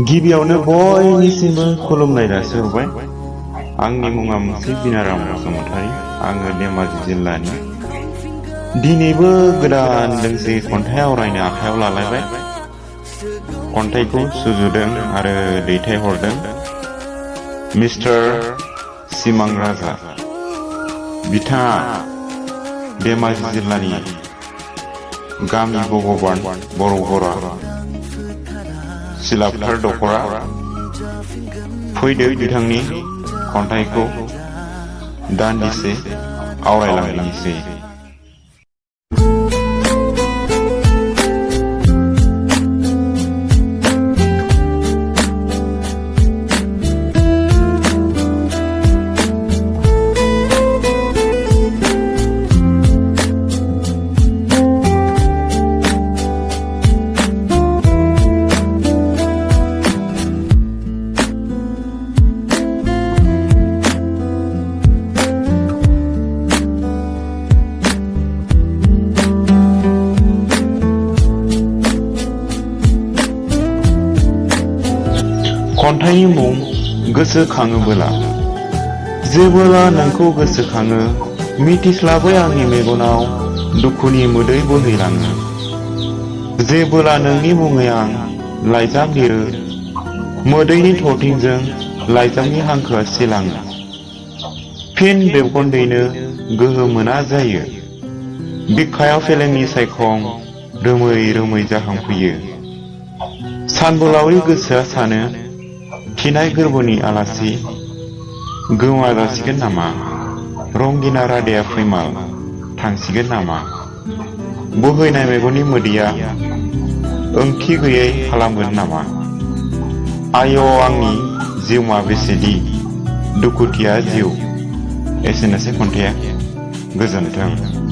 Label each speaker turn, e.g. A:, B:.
A: गिबियावनो बयनिसिमबो खुलुमनाय जासिहरबाय। आंनि मुङा बिनाराम बसुमतारी। आङो धेमाजि जिल्लानि। दिनैबो गोदान दोंसे खन्थाइ आवरायनो आखायाव लालायबाय। खन्थाइखौ सुजुदों आरो दैथायहरदों मिस्टार शिमां राजा। बिथाङा धेमाजि जिल्लानि गामि भगबान बर'गरा सिलापथार दखरा। फैदो बिथांनि खन्थाइखौ दान्दिसे आवरायलांनोसै। खन्थाइनि मुं गोसोखाङोबोला। जेबोला नोंखौ गोसोखाङो, मिथिस्लाबै आंनि मेगनाव दुखुनि मोदै बोहैलाङो। जेबोला नोंनि मुङै आं लाइजाम लिरो, मोदैनि थरथिंजों लाइजामनि हांखोआ सिलाङो। फिन बेवखन गोहो मोना जायो। बिखायाव फेलेंनि सायखं रोमै रोमै जाखांफैयो। सानबोलावरि गोसोआ सानो, खिनाय गोरबोनि आलासि गोमा जासिगोन नामा? रंगिना रादाया फैमाल थांसिगोन नामा? बोहैनाय मेगननि मोदैया ओंथि गैयै खालामगोन नामा? आय' आंनि जिउमा बेसेदि दुखुथिया जिउ। एसेनोसै खन्थाइया। गोजोन्थों।